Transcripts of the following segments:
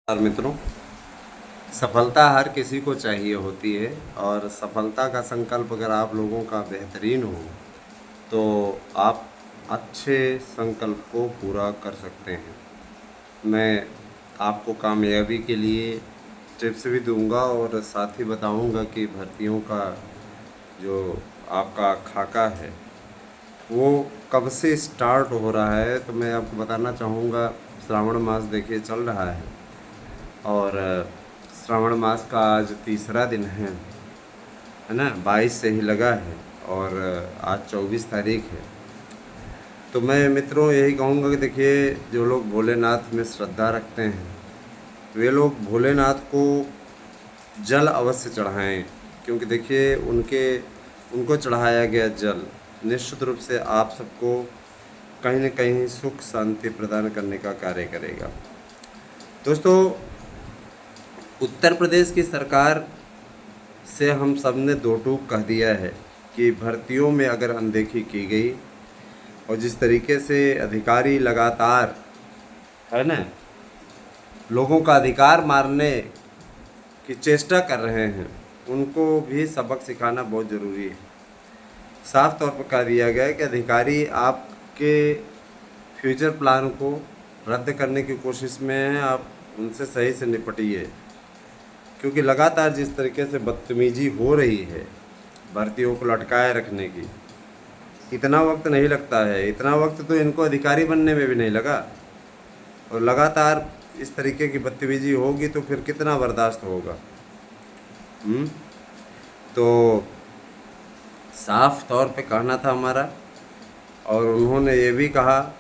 और मित्रों, सफलता हर किसी को चाहिए होती है और सफलता का संकल्प अगर आप लोगों का बेहतरीन हो तो आप अच्छे संकल्प को पूरा कर सकते हैं। मैं आपको कामयाबी के लिए टिप्स भी दूंगा और साथ ही बताऊंगा कि भर्तियों का जो आपका खाका है वो कब से स्टार्ट हो रहा है। तो मैं आपको बताना चाहूँगा, श्रावण मास देखिए चल रहा है और श्रावण मास का आज तीसरा दिन है ना। 22 से ही लगा है और आज 24 तारीख है। तो मैं मित्रों यही कहूँगा कि देखिए, जो लोग भोलेनाथ में श्रद्धा रखते हैं वे लोग भोलेनाथ को जल अवश्य चढ़ाएं, क्योंकि देखिए उनको चढ़ाया गया जल निश्चित रूप से आप सबको कहीं न कहीं सुख शांति प्रदान करने का कार्य करेगा। दोस्तों, उत्तर प्रदेश की सरकार से हम सब ने दो टूक कह दिया है कि भर्तियों में अगर अनदेखी की गई और जिस तरीके से अधिकारी लगातार है ना लोगों का अधिकार मारने की चेष्टा कर रहे हैं, उनको भी सबक सिखाना बहुत ज़रूरी है। साफ तौर पर कह दिया गया है कि अधिकारी आपके फ्यूचर प्लान को रद्द करने की कोशिश में हैं, आप उनसे सही से निपटिए, क्योंकि लगातार जिस तरीके से बदतमीजी हो रही है भर्तियों को लटकाए रखने की, इतना वक्त नहीं लगता है। इतना वक्त तो इनको अधिकारी बनने में भी नहीं लगा और लगातार इस तरीके की बदतमीजी होगी तो फिर कितना बर्दाश्त होगा। तो साफ तौर पे कहना था हमारा, और उन्होंने ये भी कहा,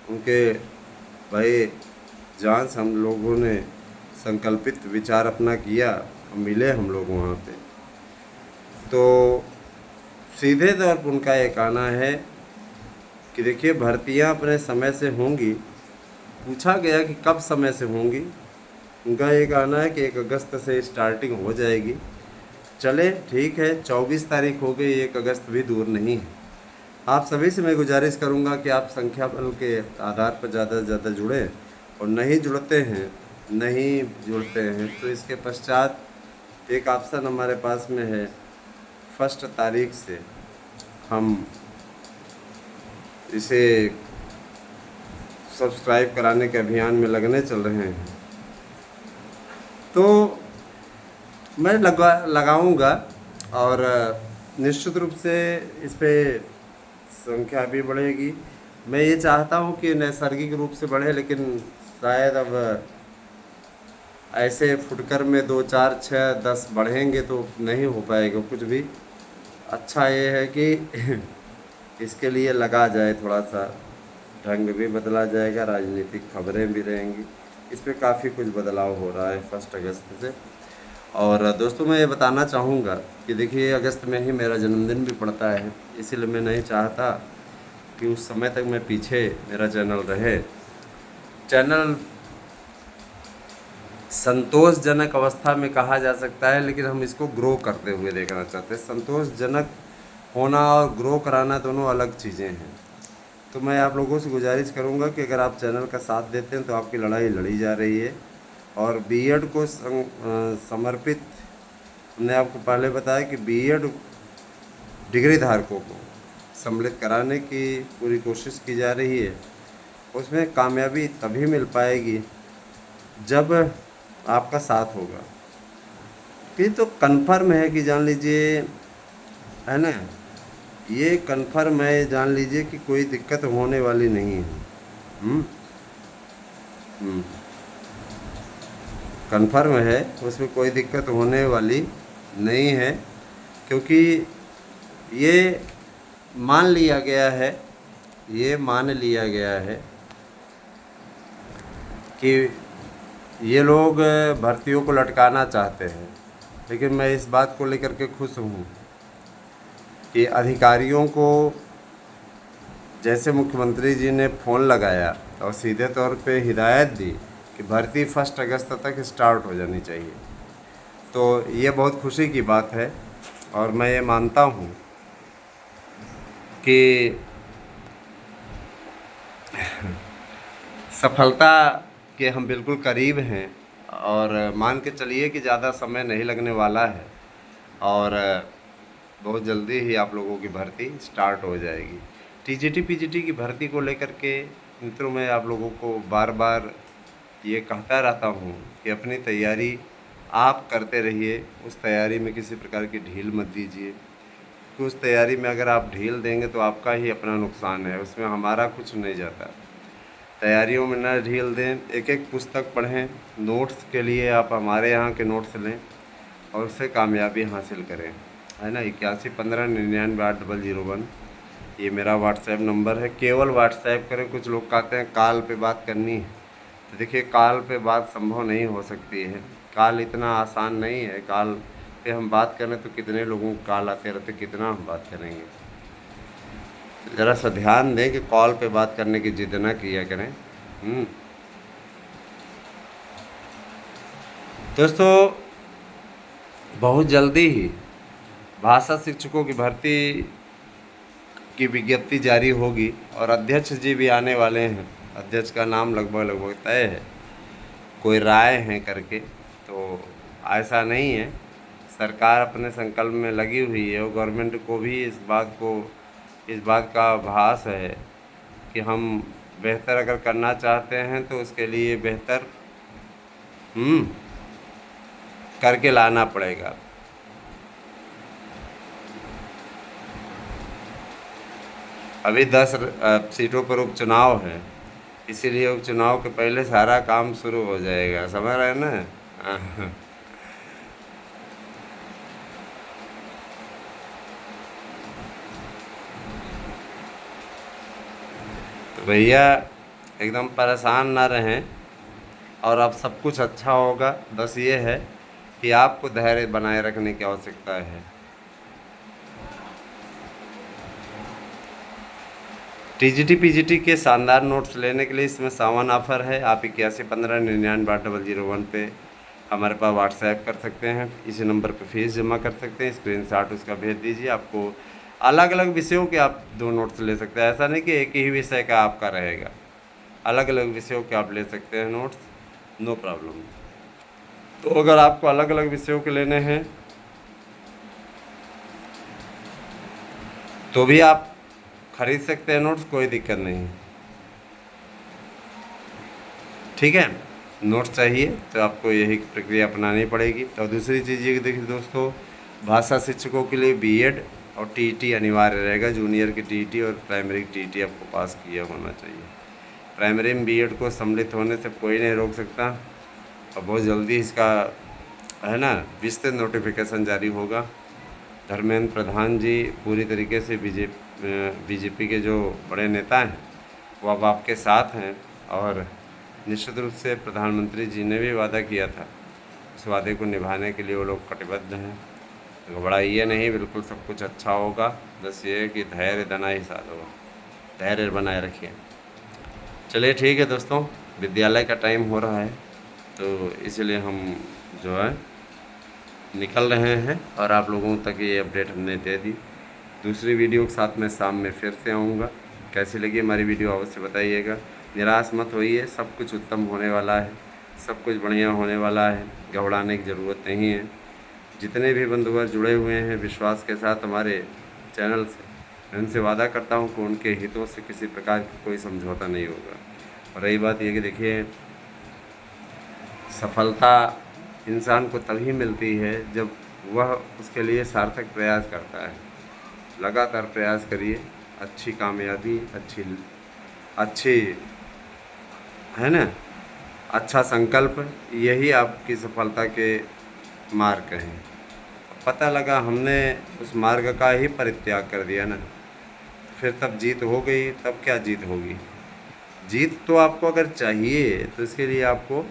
उनके भाई जहाँ से हम लोगों ने संकल्पित विचार अपना किया, मिले हम लोग वहाँ पे, तो सीधे तौर पर उनका ये कहना है कि देखिए भर्तियाँ अपने समय से होंगी। पूछा गया कि कब समय से होंगी, उनका ये कहना है कि 1 अगस्त से स्टार्टिंग हो जाएगी। चले ठीक है, 24 तारीख हो गई, 1 अगस्त भी दूर नहीं है। आप सभी से मैं गुजारिश करूंगा कि आप संख्या बल के आधार पर ज़्यादा से ज़्यादा जुड़ें, और नहीं जुड़ते हैं तो इसके पश्चात एक ऑप्शन हमारे पास में है, 1 तारीख से हम इसे सब्सक्राइब कराने के अभियान में लगने चल रहे हैं। तो मैं लगाऊंगा और निश्चित रूप से इस पे संख्या भी बढ़ेगी। मैं ये चाहता हूँ कि नैसर्गिक रूप से बढ़े, लेकिन शायद अब ऐसे फुटकर में 2 4 6 10 बढ़ेंगे तो नहीं हो पाएगा कुछ भी। अच्छा ये है कि इसके लिए लगा जाए, थोड़ा सा ढंग भी बदला जाएगा, राजनीतिक खबरें भी रहेंगी। इस पे काफ़ी कुछ बदलाव हो रहा है 1 अगस्त से। और दोस्तों, मैं ये बताना चाहूँगा कि देखिए अगस्त में ही मेरा जन्मदिन भी पड़ता है, इसीलिए मैं नहीं चाहता कि उस समय तक मैं पीछे मेरा चैनल रहे। चैनल संतोषजनक अवस्था में कहा जा सकता है, लेकिन हम इसको ग्रो करते हुए देखना चाहते हैं। संतोषजनक होना और ग्रो कराना दोनों अलग चीज़ें हैं। तो मैं आप लोगों से गुजारिश करूंगा कि अगर आप चैनल का साथ देते हैं तो आपकी लड़ाई लड़ी जा रही है। और बीएड को समर्पित, हमने आपको पहले बताया कि बीएड डिग्री धारकों को सम्मिलित कराने की पूरी कोशिश की जा रही है। उसमें कामयाबी तभी मिल पाएगी जब आपका साथ होगा। ये तो कन्फर्म है कि जान लीजिए, है ना, ये कन्फर्म है, जान लीजिए कि कोई दिक्कत होने वाली नहीं है। कन्फर्म है, उसमें कोई दिक्कत होने वाली नहीं है, क्योंकि ये मान लिया गया है कि ये लोग भर्तियों को लटकाना चाहते हैं। लेकिन मैं इस बात को लेकर के खुश हूँ कि अधिकारियों को जैसे मुख्यमंत्री जी ने फ़ोन लगाया और सीधे तौर पे हिदायत दी कि भर्ती 1 अगस्त तक स्टार्ट हो जानी चाहिए, तो ये बहुत खुशी की बात है। और मैं ये मानता हूँ कि सफलता कि हम बिल्कुल करीब हैं और मान के चलिए कि ज़्यादा समय नहीं लगने वाला है और बहुत जल्दी ही आप लोगों की भर्ती स्टार्ट हो जाएगी। टीजीटी पीजीटी की भर्ती को लेकर के मित्रों, मैं आप लोगों को बार बार ये कहता रहता हूँ कि अपनी तैयारी आप करते रहिए। उस तैयारी में किसी प्रकार की ढील मत दीजिए, कि उस तैयारी में अगर आप ढील देंगे तो आपका ही अपना नुकसान है, उसमें हमारा कुछ नहीं जाता। तैयारियों में न ढील दें, एक एक पुस्तक पढ़ें, नोट्स के लिए आप हमारे यहाँ के नोट्स लें और उससे कामयाबी हासिल करें, है ना। 8115998001 ये मेरा व्हाट्सएप नंबर है। केवल व्हाट्सएप करें। कुछ लोग कहते हैं कॉल पे बात करनी है, तो देखिए कॉल पे बात संभव नहीं हो सकती है। कॉल इतना आसान नहीं है। कॉल पे हम बात करें तो कितने लोगों को कॉल आते रहते, कितना हम बात करेंगे। तो ज़रा सा ध्यान दें कि कॉल पे बात करने की जिद ना किया करें। दोस्तों, बहुत जल्दी ही भाषा शिक्षकों की भर्ती की विज्ञप्ति जारी होगी और अध्यक्ष जी भी आने वाले हैं। अध्यक्ष का नाम लगभग तय है, कोई राय है करके, तो ऐसा नहीं है। सरकार अपने संकल्प में लगी हुई है और गवर्नमेंट को भी इस बात का आभास है कि हम बेहतर अगर करना चाहते हैं तो उसके लिए बेहतर करके लाना पड़ेगा। अभी 10 सीटों पर उपचुनाव है, इसीलिए उपचुनाव के पहले सारा काम शुरू हो जाएगा, समझ रहे हैं ना। तो भैया एकदम परेशान ना रहें और अब सब कुछ अच्छा होगा। बस ये है कि आपको धैर्य बनाए रखने की आवश्यकता है। टीजीटी पीजीटी के शानदार नोट्स लेने के लिए इसमें सावन ऑफ़र है। आप 8115998001 पे हमारे पास व्हाट्सएप कर सकते हैं। इसी नंबर पे फीस जमा कर सकते हैं, स्क्रीनशॉट उसका भेज दीजिए। आपको अलग अलग विषयों के आप 2 नोट्स ले सकते हैं। ऐसा नहीं कि एक ही विषय का आपका रहेगा, अलग अलग विषयों के आप ले सकते हैं नोट्स, नो प्रॉब्लम। तो अगर आपको अलग अलग विषयों के लेने हैं तो भी आप खरीद सकते हैं नोट्स, कोई दिक्कत नहीं। ठीक है, नोट्स चाहिए तो आपको यही प्रक्रिया अपनानी पड़ेगी। और दूसरी चीज़ ये देखिए दोस्तों, भाषा शिक्षकों के लिए बीएड और टीईटी अनिवार्य रहेगा। जूनियर की टीईटी और प्राइमरी की टीईटी आपको पास किया होना चाहिए। प्राइमरी में बीएड को सम्मिलित होने से कोई नहीं रोक सकता और बहुत जल्दी इसका, है ना, विस्तृत नोटिफिकेशन जारी होगा। धर्मेंद्र प्रधान जी पूरी तरीके से बीजेपी के जो बड़े नेता हैं वो अब आपके साथ हैं और निश्चित रूप से प्रधानमंत्री जी ने भी वादा किया था, उस वादे को निभाने के लिए वो लोग कटिबद्ध हैं। घबराइए नहीं, बिल्कुल सब कुछ अच्छा होगा। बस ये है कि धैर्य धना ही साथ होगा, धैर्य बनाए रखिए। चलिए ठीक है दोस्तों, विद्यालय का टाइम हो रहा है तो इसलिए हम जो है निकल रहे हैं और आप लोगों तक ये अपडेट हमने दे दी। दूसरी वीडियो के साथ मैं शाम में फिर से आऊँगा। कैसी लगी हमारी वीडियो अवश्य बताइएगा। निराश मत होइए, सब कुछ उत्तम होने वाला है, सब कुछ बढ़िया होने वाला है, घबराने की ज़रूरत नहीं है। जितने भी बंधुवर जुड़े हुए हैं विश्वास के साथ हमारे चैनल से, मैं उनसे वादा करता हूँ कि उनके हितों से किसी प्रकार की कोई समझौता नहीं होगा। और रही बात ये कि देखिए, सफलता इंसान को तभी मिलती है जब वह उसके लिए सार्थक प्रयास करता है। लगातार प्रयास करिए, अच्छी कामयाबी, अच्छी है ना, अच्छा संकल्प, यही आपकी सफलता के मार्ग हैं। पता लगा हमने उस मार्ग का ही परित्याग कर दिया ना, फिर तब जीत हो गई, तब क्या जीत होगी। जीत तो आपको अगर चाहिए तो इसके लिए आपको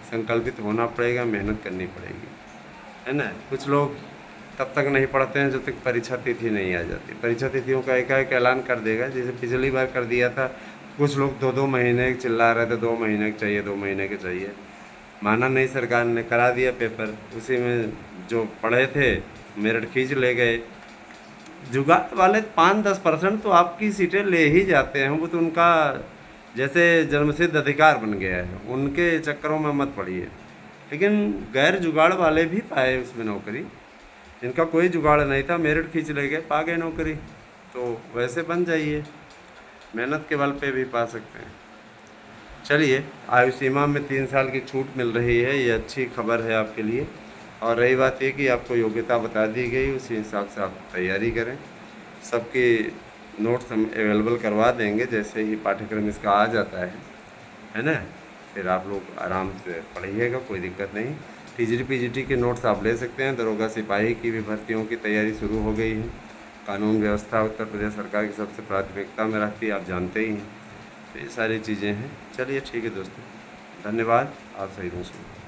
संकल्पित होना पड़ेगा, मेहनत करनी पड़ेगी, है ना। कुछ लोग तब तक नहीं पढ़ते हैं जब तक परीक्षा तिथि नहीं आ जाती। परीक्षा तिथियों का एकाएक ऐलान कर देगा, जैसे पिछली बार कर दिया था। कुछ लोग 2-2 महीने चिल्ला रहे थे, 2 महीने के चाहिए, 2 महीने के चाहिए। माना नहीं, सरकार ने करा दिया पेपर। उसी में जो पढ़े थे मेरिट खींच ले गए। जुगाड़ वाले 5-10% तो आपकी सीटें ले ही जाते हैं, वो तो उनका जैसे जन्मसिद्ध अधिकार बन गया है, उनके चक्करों में मत पड़िए। लेकिन गैर जुगाड़ वाले भी पाए उसमें नौकरी, जिनका कोई जुगाड़ नहीं था, मेरिट खींच ले गए, पा गए नौकरी। तो वैसे बन जाइए, मेहनत के बल पे भी पा सकते हैं। चलिए, आयु सीमा में 3 साल की छूट मिल रही है, ये अच्छी खबर है आपके लिए। और रही बात ये कि आपको योग्यता बता दी गई, उसी हिसाब से आप तैयारी करें। सबके नोट्स हम अवेलेबल करवा देंगे जैसे ही पाठ्यक्रम इसका आ जाता है ना। फिर आप लोग आराम से पढ़िएगा, कोई दिक्कत नहीं। टीजीटी पीजीटी के नोट्स आप ले सकते हैं। दरोगा सिपाही की भी भर्तियों की तैयारी शुरू हो गई है। कानून व्यवस्था उत्तर प्रदेश सरकार की सबसे प्राथमिकता में रखती है, आप जानते ही हैं। तो ये सारी चीज़ें हैं। चलिए ठीक है दोस्तों, धन्यवाद। आप सही दोस्तों।